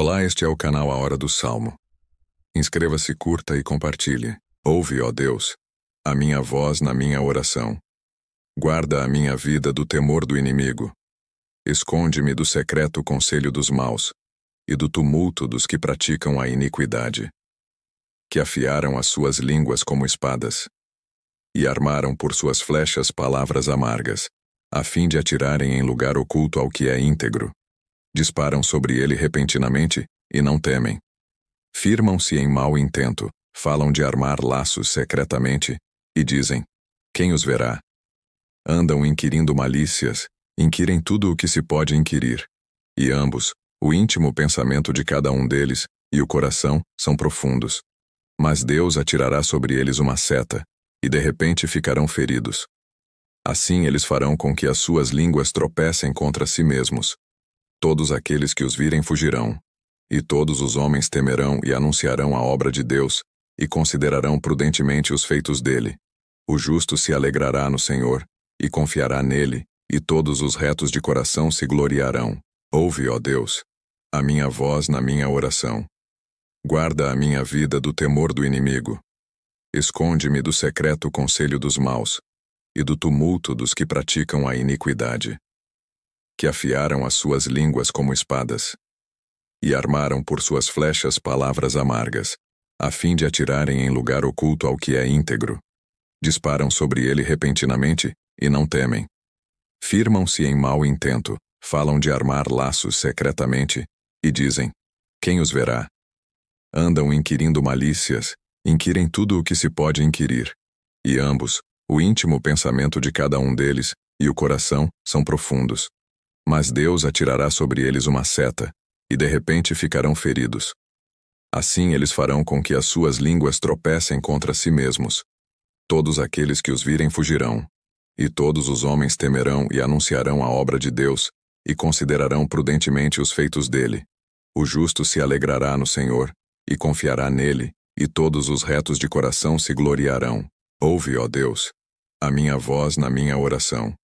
Olá, este é o canal A Hora do Salmo. Inscreva-se, curta e compartilhe. Ouve, ó Deus, a minha voz na minha oração. Guarda a minha vida do temor do inimigo. Esconde-me do secreto conselho dos maus e do tumulto dos que praticam a iniquidade, que afiaram as suas línguas como espadas e armaram por suas flechas palavras amargas, a fim de atirarem em lugar oculto ao que é íntegro. Disparam sobre ele repentinamente e não temem. Firmam-se em mau intento, falam de armar laços secretamente e dizem: quem os verá? Andam inquirindo malícias, inquirem tudo o que se pode inquirir. E ambos, o íntimo pensamento de cada um deles e o coração, são profundos. Mas Deus atirará sobre eles uma seta, e de repente ficarão feridos. Assim eles farão com que as suas línguas tropecem contra si mesmos. Todos aqueles que os virem fugirão, e todos os homens temerão e anunciarão a obra de Deus, e considerarão prudentemente os feitos dele. O justo se alegrará no Senhor, e confiará nele, e todos os retos de coração se gloriarão. Ouve, ó Deus, a minha voz na minha oração. Guarda a minha vida do temor do inimigo. Esconde-me do secreto conselho dos maus, e do tumulto dos que praticam a iniquidade, que afiaram as suas línguas como espadas e armaram por suas flechas palavras amargas, a fim de atirarem em lugar oculto ao que é íntegro. Disparam sobre ele repentinamente e não temem. Firmam-se em mau intento, falam de armar laços secretamente e dizem: quem os verá? Andam inquirindo malícias, inquirem tudo o que se pode inquirir. E ambos, o íntimo pensamento de cada um deles e o coração, são profundos. Mas Deus atirará sobre eles uma seta, e de repente ficarão feridos. Assim eles farão com que as suas línguas tropecem contra si mesmos. Todos aqueles que os virem fugirão, e todos os homens temerão e anunciarão a obra de Deus, e considerarão prudentemente os feitos dele. O justo se alegrará no Senhor, e confiará nele, e todos os retos de coração se gloriarão. Ouve, ó Deus, a minha voz na minha oração.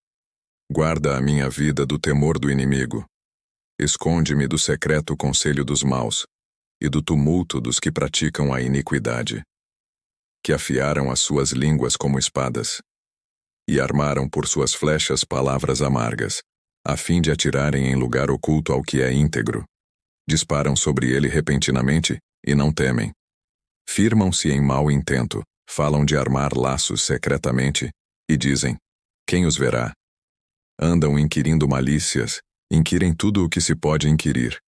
Guarda a minha vida do temor do inimigo. Esconde-me do secreto conselho dos maus e do tumulto dos que praticam a iniquidade, que afiaram as suas línguas como espadas e armaram por suas flechas palavras amargas, a fim de atirarem em lugar oculto ao que é íntegro. Disparam sobre ele repentinamente e não temem. Firmam-se em mau intento, falam de armar laços secretamente e dizem: quem os verá? Andam inquirindo malícias, inquirem tudo o que se pode inquirir.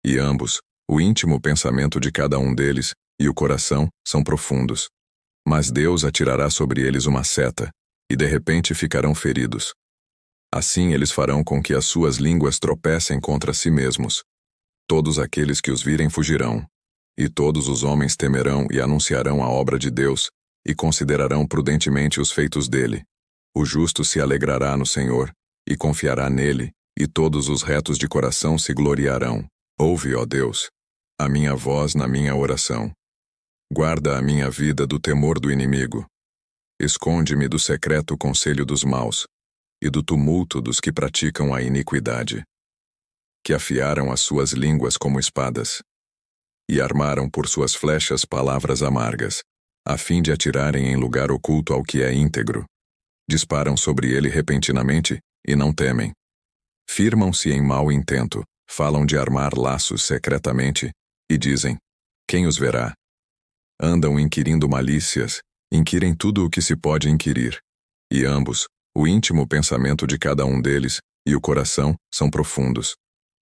E ambos, o íntimo pensamento de cada um deles e o coração, são profundos. Mas Deus atirará sobre eles uma seta, e de repente ficarão feridos. Assim eles farão com que as suas línguas tropecem contra si mesmos. Todos aqueles que os virem fugirão, e todos os homens temerão e anunciarão a obra de Deus, e considerarão prudentemente os feitos dele. O justo se alegrará no Senhor, e confiará nele, e todos os retos de coração se gloriarão. Ouve, ó Deus, a minha voz na minha oração. Guarda a minha vida do temor do inimigo. Esconde-me do secreto conselho dos maus e do tumulto dos que praticam a iniquidade, que afiaram as suas línguas como espadas e armaram por suas flechas palavras amargas, a fim de atirarem em lugar oculto ao que é íntegro. Disparam sobre ele repentinamente e não temem. Firmam-se em mau intento, falam de armar laços secretamente e dizem: quem os verá? Andam inquirindo malícias, inquirem tudo o que se pode inquirir. E ambos, o íntimo pensamento de cada um deles e o coração, são profundos.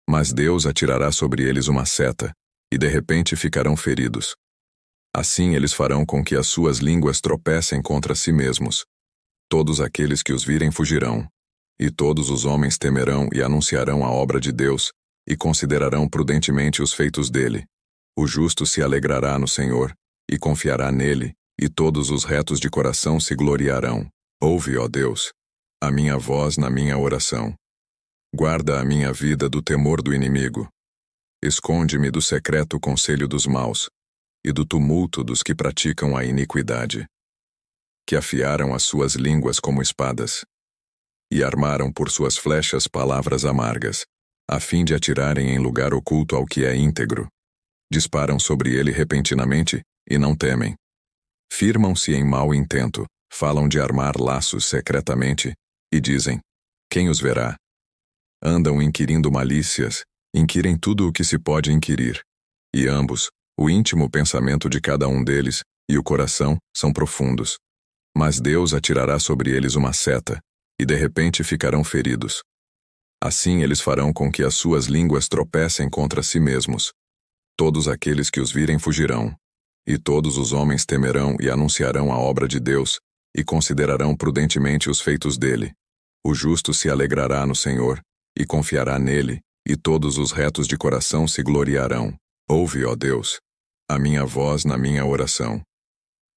Mas Deus atirará sobre eles uma seta, e de repente ficarão feridos. Assim eles farão com que as suas línguas tropecem contra si mesmos. Todos aqueles que os virem fugirão, e todos os homens temerão e anunciarão a obra de Deus, e considerarão prudentemente os feitos dele. O justo se alegrará no Senhor, e confiará nele, e todos os retos de coração se gloriarão. Ouve, ó Deus, a minha voz na minha oração. Guarda a minha vida do temor do inimigo. Esconde-me do secreto conselho dos maus e do tumulto dos que praticam a iniquidade, que afiaram as suas línguas como espadas e armaram por suas flechas palavras amargas, a fim de atirarem em lugar oculto ao que é íntegro. Disparam sobre ele repentinamente e não temem. Firmam-se em mau intento, falam de armar laços secretamente e dizem: quem os verá? Andam inquirindo malícias, inquirem tudo o que se pode inquirir. E ambos, o íntimo pensamento de cada um deles e o coração, são profundos. Mas Deus atirará sobre eles uma seta, e de repente ficarão feridos. Assim eles farão com que as suas línguas tropecem contra si mesmos. Todos aqueles que os virem fugirão, e todos os homens temerão e anunciarão a obra de Deus, e considerarão prudentemente os feitos dele. O justo se alegrará no Senhor, e confiará nele, e todos os retos de coração se gloriarão. Ouve, ó Deus, a minha voz na minha oração.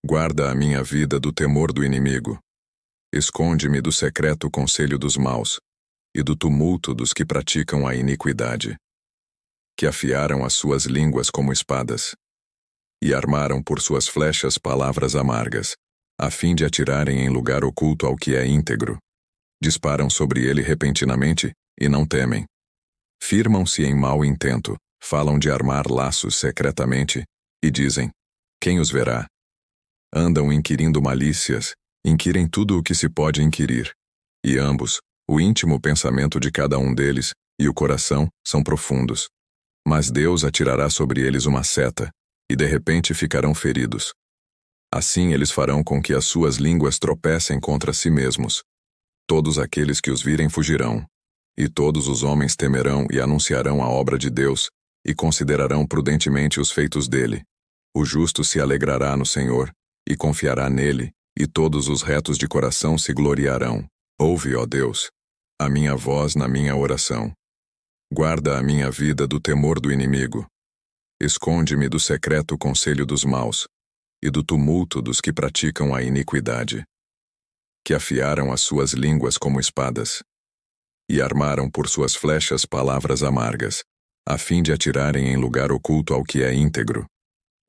Guarda a minha vida do temor do inimigo. Esconde-me do secreto conselho dos maus, e do tumulto dos que praticam a iniquidade, que afiaram as suas línguas como espadas, e armaram por suas flechas palavras amargas, a fim de atirarem em lugar oculto ao que é íntegro. Disparam sobre ele repentinamente e não temem. Firmam-se em mau intento, falam de armar laços secretamente e dizem: quem os verá? Andam inquirindo malícias, inquirem tudo o que se pode inquirir. E ambos, o íntimo pensamento de cada um deles e o coração, são profundos. Mas Deus atirará sobre eles uma seta, e de repente ficarão feridos. Assim eles farão com que as suas línguas tropecem contra si mesmos. Todos aqueles que os virem fugirão, e todos os homens temerão e anunciarão a obra de Deus, e considerarão prudentemente os feitos dele. O justo se alegrará no Senhor, e confiará nele, e todos os retos de coração se gloriarão. Ouve, ó Deus, a minha voz na minha oração. Guarda a minha vida do temor do inimigo. Esconde-me do secreto conselho dos maus, e do tumulto dos que praticam a iniquidade, que afiaram as suas línguas como espadas, e armaram por suas flechas palavras amargas, a fim de atirarem em lugar oculto ao que é íntegro.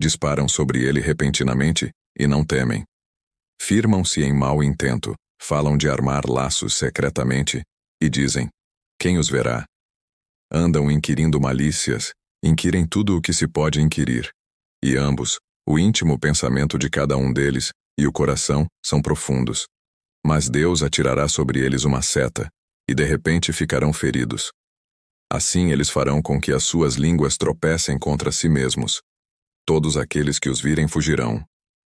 Disparam sobre ele repentinamente e não temem. Firmam-se em mau intento, falam de armar laços secretamente e dizem: quem os verá? Andam inquirindo malícias, inquirem tudo o que se pode inquirir. E ambos, o íntimo pensamento de cada um deles e o coração, são profundos. Mas Deus atirará sobre eles uma seta, e de repente ficarão feridos. Assim eles farão com que as suas línguas tropecem contra si mesmos. Todos aqueles que os virem fugirão,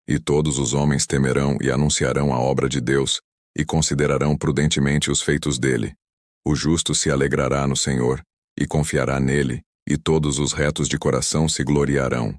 e todos os homens temerão e anunciarão a obra de Deus, e considerarão prudentemente os feitos dele. O justo se alegrará no Senhor, e confiará nele, e todos os retos de coração se gloriarão.